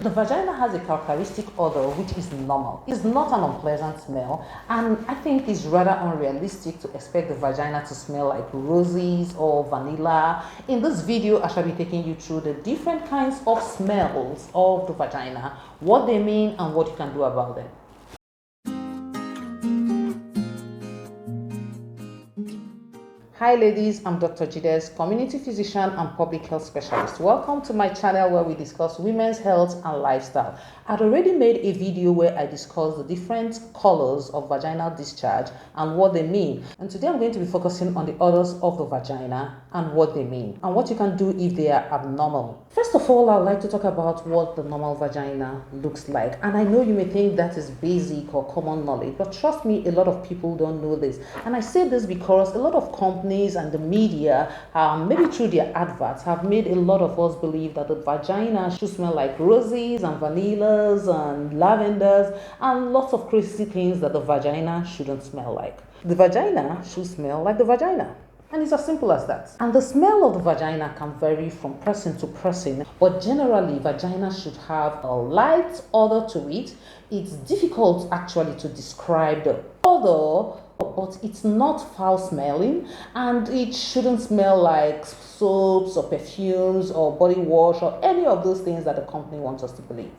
The vagina has a characteristic odor which is normal. It's not an unpleasant smell, and I think it's rather unrealistic to expect the vagina to smell like roses or vanilla. In this video, I shall be taking you through the different kinds of smells of the vagina, what they mean, and what you can do about them. Hi ladies, I'm Dr. Jides, community physician and public health specialist. Welcome to my channel where we discuss women's health and lifestyle. I'd already made a video where I discussed the different colors of vaginal discharge and what they mean. And today I'm going to be focusing on the odors of the vagina and what they mean and what you can do if they are abnormal. First of all, I'd like to talk about what the normal vagina looks like. And I know you may think that is basic or common knowledge, but trust me, a lot of people don't know this. And I say this because a lot of companies and the media, maybe through their adverts, have made a lot of us believe that the vagina should smell like roses and vanillas and lavenders and lots of crazy things that the vagina shouldn't smell like. The vagina should smell like the vagina. And it's as simple as that. And the smell of the vagina can vary from person to person, but generally, vagina should have a light odor to it. It's difficult actually to describe the odor, but it's not foul smelling, and it shouldn't smell like soaps or perfumes or body wash or any of those things that the company wants us to believe.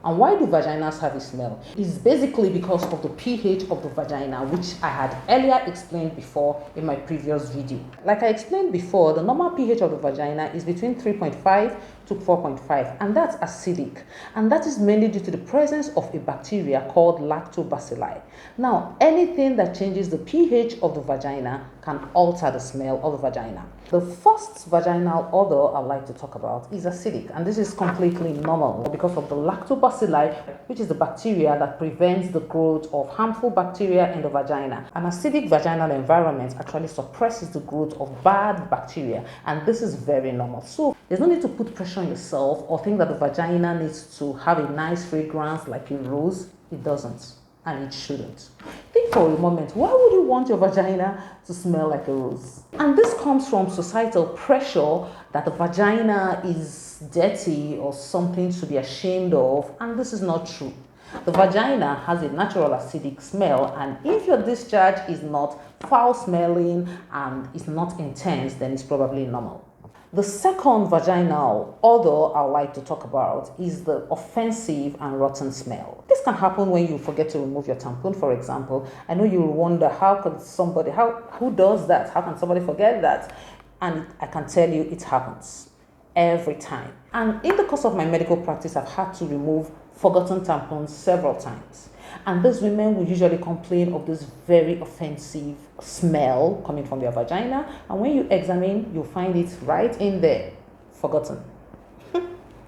And why do vaginas have a smell? It's basically because of the pH of the vagina, which I had earlier explained before in my previous video. Like I explained before, the normal pH of the vagina is between 3.5 to 4.5, and that's acidic. And that is mainly due to the presence of a bacteria called lactobacilli. Now, anything that changes the pH of the vagina can alter the smell of the vagina. The first vaginal odor I'd like to talk about is acidic, and this is completely normal because of the lactobacilli, which is the bacteria that prevents the growth of harmful bacteria in the vagina. An acidic vaginal environment actually suppresses the growth of bad bacteria, and this is very normal. So there's no need to put pressure on yourself or think that the vagina needs to have a nice fragrance like a rose. It doesn't, and it shouldn't. Think for a moment, why would you want your vagina to smell like a rose? And this comes from societal pressure that the vagina is dirty or something to be ashamed of, and this is not true. The vagina has a natural acidic smell, and if your discharge is not foul smelling and is not intense, then it's probably normal. The second vaginal odor I like to talk about is the offensive and rotten smell. This can happen when you forget to remove your tampon, for example. I know you will wonder, who does that? How can somebody forget that? And I can tell you it happens every time. And in the course of my medical practice, I've had to remove forgotten tampons several times. And these women will usually complain of this very offensive smell coming from their vagina. And when you examine, you'll find it right in there, forgotten.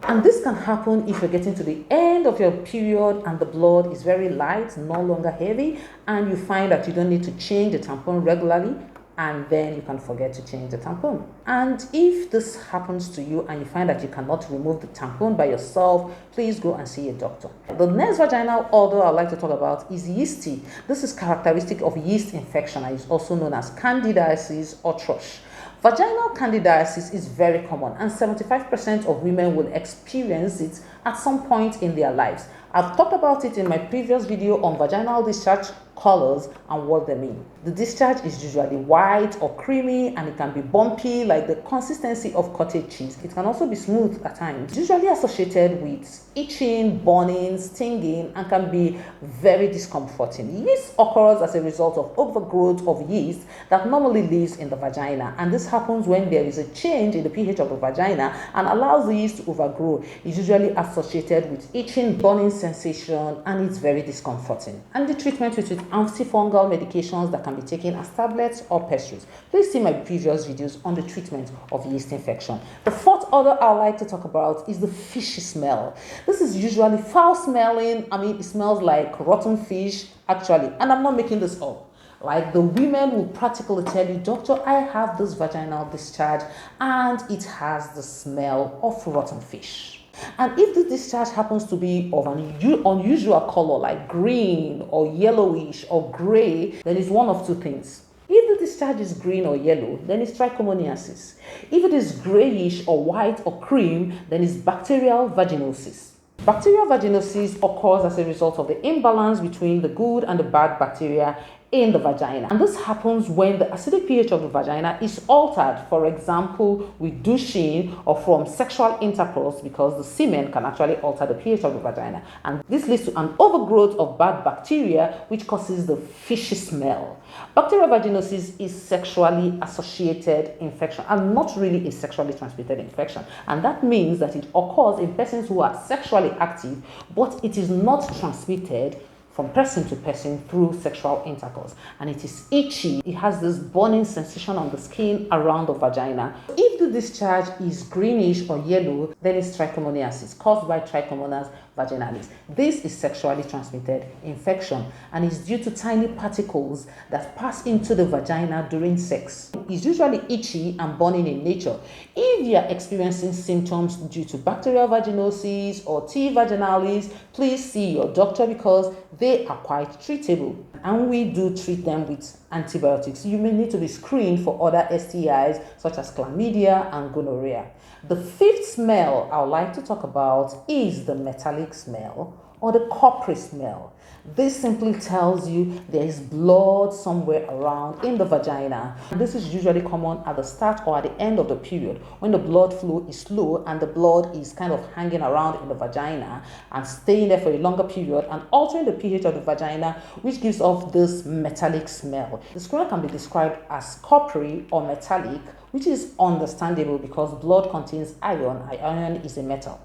And this can happen if you're getting to the end of your period and the blood is very light, no longer heavy, and you find that you don't need to change the tampon regularly, and then you can forget to change the tampon. And if this happens to you and you find that you cannot remove the tampon by yourself, please go and see a doctor. The next vaginal odor I'd like to talk about is yeasty. This is characteristic of yeast infection and is also known as candidiasis or thrush. Vaginal candidiasis is very common, and 75% of women will experience it at some point in their lives. I've talked about it in my previous video on vaginal discharge colors and what they mean. The discharge is usually white or creamy, and it can be bumpy like the consistency of cottage cheese. It can also be smooth at times. It's usually associated with itching, burning, stinging, and can be very discomforting. Yeast occurs as a result of overgrowth of yeast that normally lives in the vagina, and this happens when there is a change in the pH of the vagina and allows the yeast to overgrow. It's usually associated with itching, burning sensation, and it's very discomforting. And the treatment is with antifungal medications that can be taken as tablets or pustules. Please see my previous videos on the treatment of yeast infection. The fourth odor I like to talk about is the fishy smell. This is usually foul smelling. It smells like rotten fish actually, and I'm not making this up. Like, the women will practically tell you, doctor, I have this vaginal discharge and it has the smell of rotten fish. And if the discharge happens to be of an unusual color like green or yellowish or gray, then it's one of two things. If the discharge is green or yellow, then it's trichomoniasis. If it is grayish or white or cream, then it's bacterial vaginosis. Bacterial vaginosis occurs as a result of the imbalance between the good and the bad bacteria in the vagina. And this happens when the acidic pH of the vagina is altered, for example, with douching or from sexual intercourse, because the semen can actually alter the pH of the vagina. And this leads to an overgrowth of bad bacteria, which causes the fishy smell. Bacterial vaginosis is sexually associated infection and not really a sexually transmitted infection. And that means that it occurs in persons who are sexually active, but it is not transmitted from person to person through sexual intercourse, and it is itchy. It has this burning sensation on the skin around the vagina. If the discharge is greenish or yellow, then it's trichomoniasis caused by Trichomonas vaginalis. This is sexually transmitted infection and is due to tiny particles that pass into the vagina during sex. It's usually itchy and burning in nature. If you are experiencing symptoms due to bacterial vaginosis or T. vaginalis, please see your doctor because they are quite treatable, and we do treat them with antibiotics. You may need to be screened for other STIs such as chlamydia and gonorrhea. The fifth smell I would like to talk about is the metallic smell or the coppery smell. This simply tells you there is blood somewhere around in the vagina. This is usually common at the start or at the end of the period when the blood flow is slow and the blood is kind of hanging around in the vagina and staying there for a longer period and altering the pH of the vagina, which gives off this metallic smell. The smell can be described as coppery or metallic, which is understandable because blood contains iron. Iron is a metal.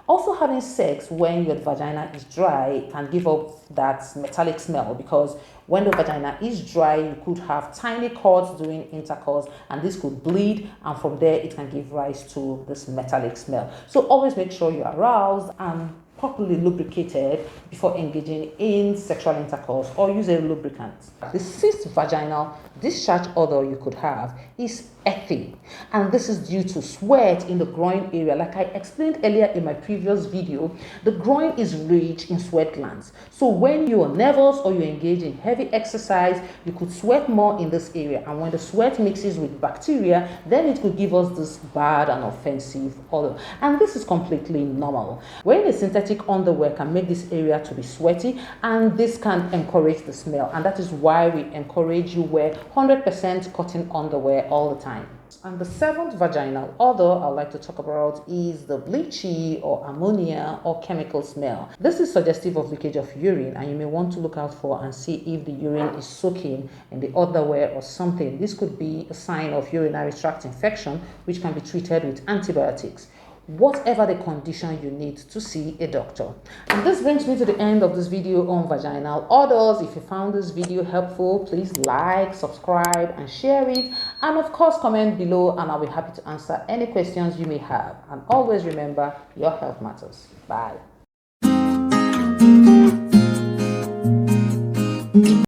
Also, having sex when your vagina is dry can give off that metallic smell, because when the vagina is dry, you could have tiny cords during intercourse and this could bleed, and from there it can give rise to this metallic smell. So always make sure you're aroused and properly lubricated before engaging in sexual intercourse, or use a lubricant. The sixth vaginal discharge odor you could have is earthy, and this is due to sweat in the groin area. Like I explained earlier in my previous video, the groin is rich in sweat glands. So when you are nervous or you engage in heavy exercise, you could sweat more in this area, and when the sweat mixes with bacteria, then it could give us this bad and offensive odor, and this is completely normal. Wearing a synthetic underwear can make this area to be sweaty, and this can encourage the smell, and that is why we encourage you wear 100% cotton underwear all the time. And the seventh vaginal odor I'd like to talk about is the bleachy or ammonia or chemical smell. This is suggestive of leakage of urine, and you may want to look out for and see if the urine is soaking in the underwear or something. This could be a sign of urinary tract infection, which can be treated with antibiotics. Whatever the condition, you need to see a doctor. And this brings me to the end of this video on vaginal odors. If you found this video helpful, please like, subscribe and share it, and of course comment below, and I'll be happy to answer any questions you may have. And always remember, your health matters. Bye.